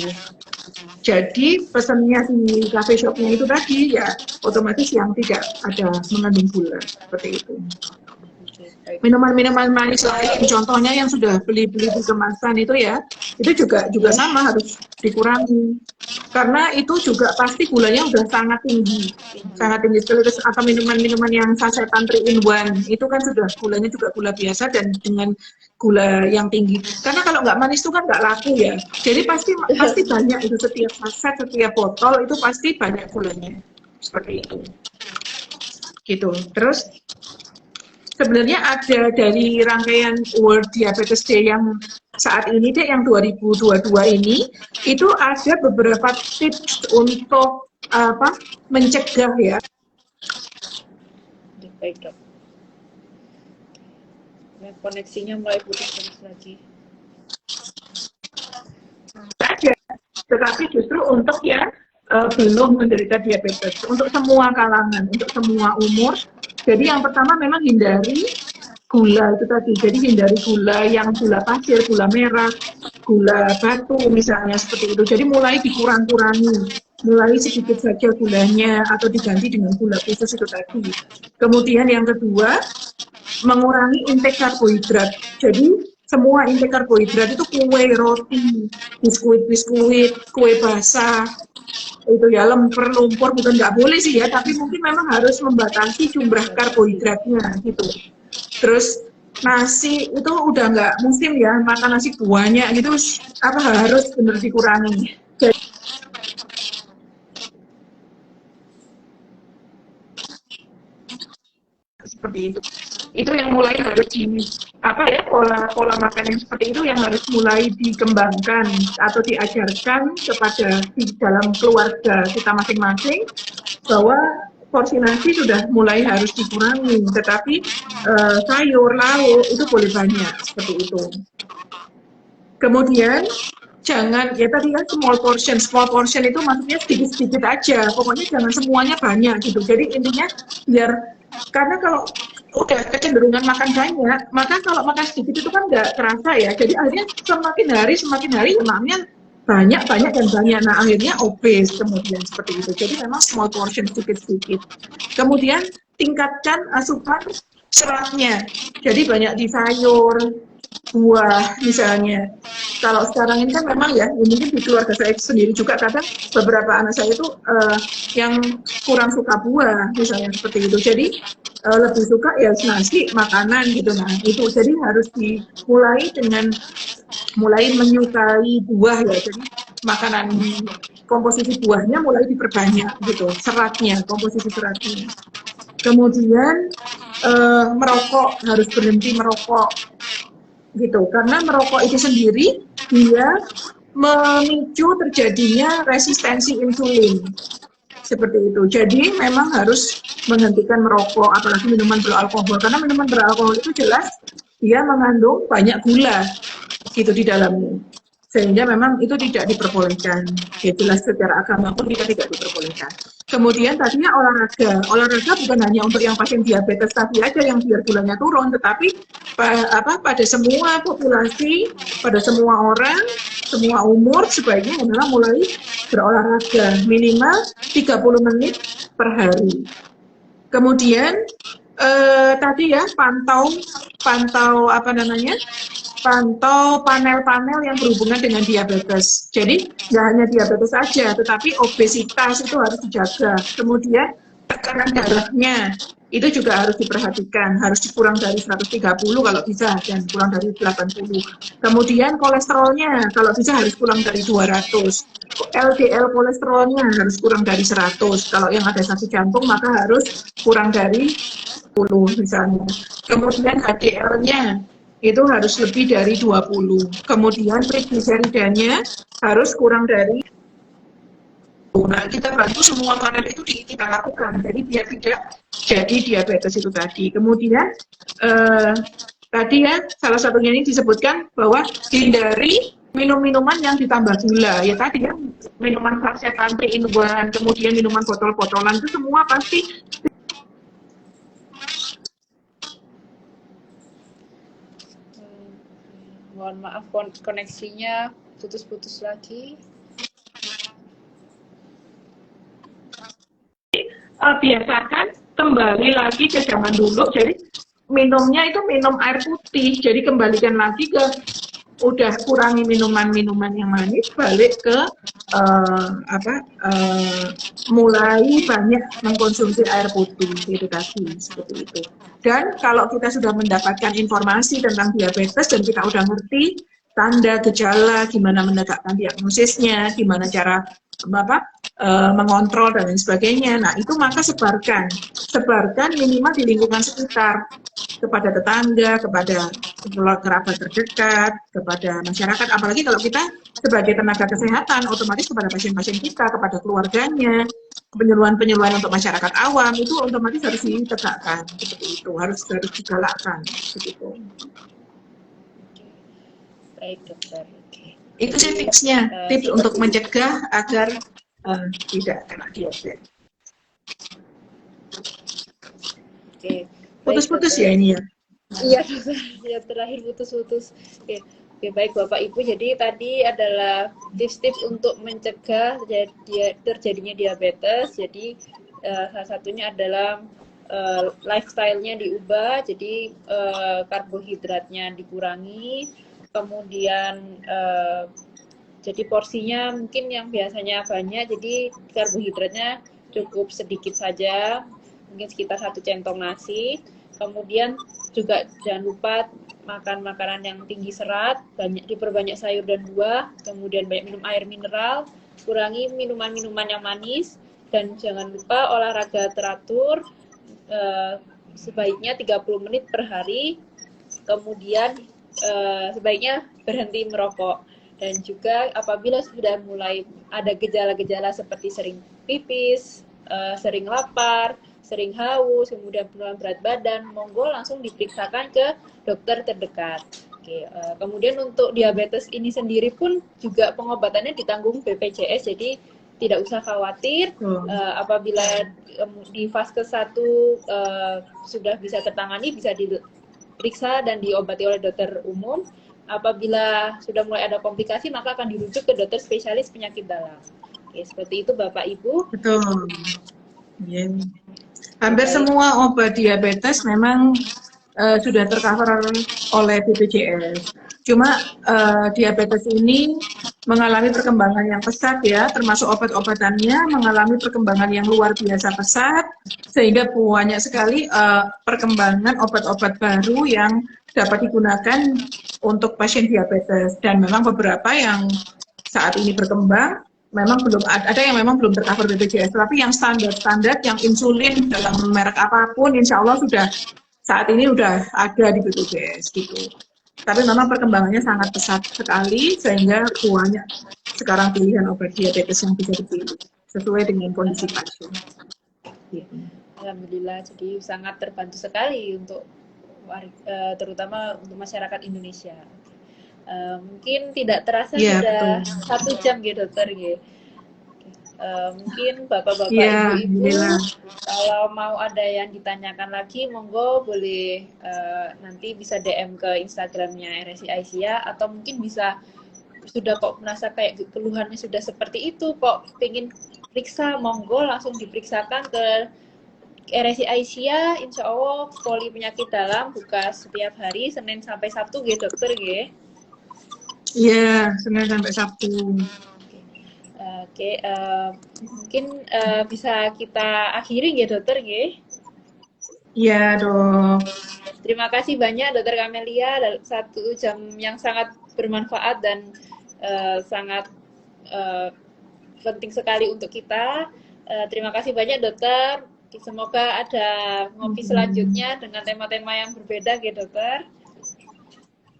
Jadi pesannya si cafe shopnya itu tadi ya otomatis yang tidak ada mengandung gula seperti itu. Minuman-minuman manis lain, contohnya yang sudah beli-beli di kemasan itu ya, itu juga sama harus dikurangi. Karena itu juga pasti gulanya udah sangat tinggi sekali. Atau minuman-minuman yang sasetan 3 in 1 itu kan sudah gulanya juga gula biasa dan dengan gula yang tinggi. Karena kalau nggak manis itu kan nggak laku ya. Jadi pasti banyak itu setiap saset, setiap botol itu pasti banyak gulanya seperti itu. Gitu. Terus sebenarnya ada dari rangkaian World Diabetes Day yang saat ini deh, yang 2022 ini, itu ada beberapa tips untuk mencegah ya. Baik dok. Koneksinya mulai putus-putus lagi. Ada, tetapi justru untuk yang belum menderita diabetes, untuk semua kalangan, untuk semua umur. Jadi yang pertama memang hindari gula itu tadi. Jadi hindari gula yang gula pasir, gula merah, gula batu misalnya seperti itu. Jadi mulai dikurang-kurangi, mulai sedikit saja gulanya atau diganti dengan gula khusus itu tadi. Kemudian yang kedua, mengurangi intake karbohidrat. Jadi semua intake karbohidrat itu kue, roti, biskuit, kue basah, itu ya lumpur bukan nggak boleh sih ya, tapi mungkin memang harus membatasi jumlah karbohidratnya gitu. Terus nasi itu udah nggak musim ya, makan nasi banyak gitu harus benar dikurangi. Jadi, seperti itu yang mulai harus pola makan yang seperti itu yang harus mulai dikembangkan atau diajarkan kepada di dalam keluarga kita masing-masing, bahwa porsi nasi sudah mulai harus dikurangi, tetapi sayur lauk itu boleh banyak seperti itu. Kemudian jangan ya tadi kan small portion itu maksudnya sedikit-sedikit aja, pokoknya jangan semuanya banyak gitu. Jadi intinya karena kalau udah kecenderungan makan banyak, maka kalau makan sedikit itu kan nggak terasa ya. Jadi akhirnya semakin hari makannya banyak. Nah akhirnya obes kemudian seperti itu. Jadi memang small portion sedikit-sedikit. Kemudian tingkatkan asupan seratnya. Jadi banyak di sayur, buah misalnya. Kalau sekarang ini kan memang ya, mungkin di keluarga saya sendiri juga kadang beberapa anak saya itu yang kurang suka buah misalnya seperti itu. Jadi lebih suka ya nasi, makanan gitu. Nah itu jadi harus dimulai dengan mulai menyukai buah ya. Jadi makanan komposisi buahnya mulai diperbanyak gitu, komposisi seratnya. Kemudian merokok, harus berhenti merokok gitu, karena merokok itu sendiri dia memicu terjadinya resistensi insulin. Seperti itu. Jadi memang harus menghentikan merokok, apalagi minuman beralkohol. Karena minuman beralkohol itu jelas dia mengandung banyak gula gitu di dalamnya. Sehingga memang itu tidak diperbolehkan. Ya jelas secara agama pun kita tidak diperbolehkan. Kemudian tadinya olahraga. Olahraga bukan hanya untuk yang pasien diabetes tadi aja yang biar gulanya turun, tetapi pada semua populasi, pada semua orang, semua umur sebaiknya adalah mulai berolahraga minimal 30 menit per hari. Kemudian tadi ya pantau panel-panel yang berhubungan dengan diabetes. Jadi nggak hanya diabetes saja, tetapi obesitas itu harus dijaga. Kemudian tekanan darahnya itu juga harus diperhatikan, harus dikurang dari 130 kalau bisa dan kurang dari 80. Kemudian kolesterolnya kalau bisa harus kurang dari 200. LDL kolesterolnya harus kurang dari 100. Kalau yang ada sakit jantung maka harus kurang dari 10 misalnya. Kemudian HDL-nya itu harus lebih dari 20. Kemudian trigliseridanya harus kurang dari. Nah, kita bantu semua panel itu kita lakukan. Jadi biar tidak jadi diabetes itu tadi. Kemudian tadi ya salah satunya ini disebutkan bahwa hindari minum-minuman yang ditambah gula. Ya tadi ya minuman sasetan, 3-in-1, kemudian minuman botol-botolan itu semua pasti. Mohon maaf koneksinya putus-putus lagi. Biasakan kembali lagi ke zaman dulu. Jadi minumnya itu minum air putih. Jadi kembalikan lagi ke udah kurangi minuman-minuman yang manis, balik ke mulai banyak mengkonsumsi air putih itu tadi seperti itu. Dan kalau kita sudah mendapatkan informasi tentang diabetes dan kita udah ngerti tanda gejala, gimana menegakkan diagnosisnya, gimana cara mengontrol dan lain sebagainya. Nah, itu maka sebarkan minimal di lingkungan sekitar, kepada tetangga, kepada kerabat terdekat, kepada masyarakat. Apalagi kalau kita sebagai tenaga kesehatan, otomatis kepada pasien-pasien kita, kepada keluarganya, penyuluhan-penyuluhan untuk masyarakat awam itu otomatis harus ditegakkan seperti itu, harus digalakkan begitu. Baik dokter. Itu sih tipsnya, tips untuk mencegah agar tidak kena diabetes. Oke. Putus-putus ya ini ya? Iya dokter, ya terakhir putus-putus. Oke, baik Bapak Ibu. Jadi tadi adalah tips-tips untuk mencegah terjadinya diabetes. Jadi salah satunya adalah lifestyle-nya diubah, jadi karbohidratnya dikurangi. Kemudian jadi porsinya mungkin yang biasanya banyak, jadi karbohidratnya cukup sedikit saja, mungkin sekitar 1 centong nasi. Kemudian juga jangan lupa makan makanan yang tinggi serat, diperbanyak sayur dan buah, kemudian banyak minum air mineral, kurangi minuman-minuman yang manis, dan jangan lupa olahraga teratur, sebaiknya 30 menit per hari. Kemudian sebaiknya berhenti merokok, dan juga apabila sudah mulai ada gejala-gejala seperti sering pipis, sering lapar, sering haus, kemudian penurunan berat badan, monggo langsung diperiksakan ke dokter terdekat. Oke, kemudian untuk diabetes ini sendiri pun juga pengobatannya ditanggung BPJS, jadi tidak usah khawatir. Apabila di fase 1 sudah bisa tertangani, bisa diperiksa dan diobati oleh dokter umum. Apabila sudah mulai ada komplikasi, maka akan dirujuk ke dokter spesialis penyakit dalam. Oke, seperti itu Bapak Ibu. Betul. Yeah. Hampir semua obat diabetes memang sudah tercover oleh BPJS. Cuma diabetes ini mengalami perkembangan yang pesat ya, termasuk obat-obatannya mengalami perkembangan yang luar biasa pesat, sehingga banyak sekali perkembangan obat-obat baru yang dapat digunakan untuk pasien diabetes. Dan memang beberapa yang saat ini berkembang, memang belum ada yang memang belum tercover BPJS, tapi yang standar-standar, yang insulin dalam merek apapun, insya Allah sudah saat ini sudah ada di BPJS gitu. Tapi memang perkembangannya sangat pesat sekali, sehingga banyak sekarang pilihan obat diabetes yang bisa dipilih. sesuai dengan kondisi pasien. Gitu. Alhamdulillah, jadi sangat terbantu sekali untuk terutama untuk masyarakat Indonesia. Mungkin tidak terasa Iya, sudah betul. 1 jam gitu dokter gitu. Mungkin bapak-bapak, Iya, ibu-ibu, alhamdulillah. kalau mau ada yang ditanyakan lagi, monggo boleh nanti bisa DM ke Instagramnya RSI Aisyah, atau mungkin bisa sudah kok merasa kayak keluhannya sudah seperti itu, kok pengen periksa, monggo langsung diperiksakan ke RSI Aisyah. Insya Allah poli penyakit dalam buka setiap hari Senin sampai Sabtu gitu dokter gitu. Iya, Senin sampai Sabtu. Oke, mungkin bisa kita akhiri ya dokter ya. Iya dok. Terima kasih banyak dokter Kamelia, 1 jam yang sangat bermanfaat dan sangat penting sekali untuk kita. Terima kasih banyak dokter. Semoga ada ngopi selanjutnya dengan tema-tema yang berbeda ya dokter.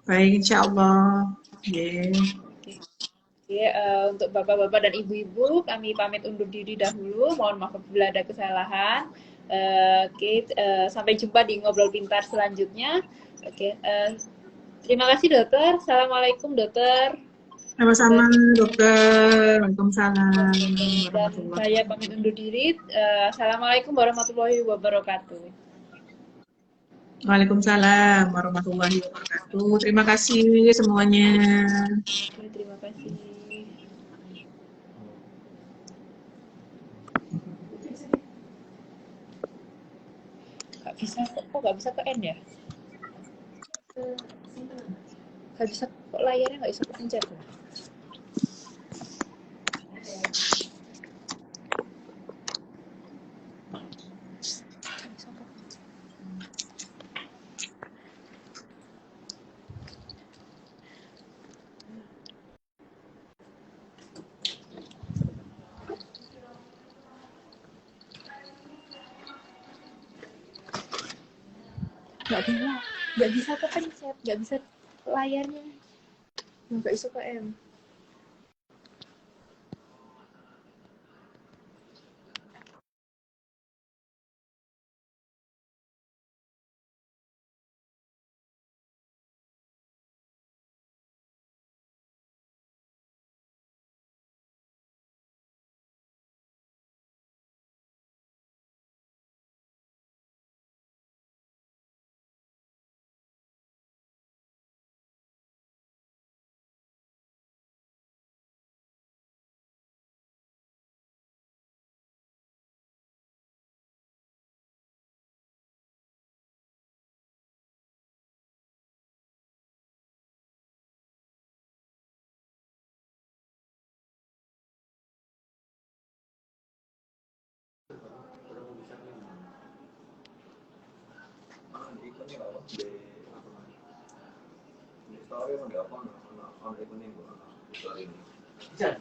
Baik, insya Allah. Yeah. Oke, untuk bapak-bapak dan ibu-ibu, kami pamit undur diri dahulu. Mohon maaf apabila ada kesalahan. Oke, sampai jumpa di ngobrol pintar selanjutnya. Oke, terima kasih dokter. Assalamualaikum dokter. Sama-sama dokter. Waalaikumsalam. Dan saya pamit undur diri. Assalamualaikum warahmatullahi wabarakatuh. Waalaikumsalam warahmatullahi wabarakatuh. Terima kasih semuanya. Oke, terima kasih. Gak bisa ke end ya? Gak bisa, kok layarnya gak bisa kepencet ya? Gak bisa kepencet, gak bisa layarnya, gak bisa ke end. Bisa.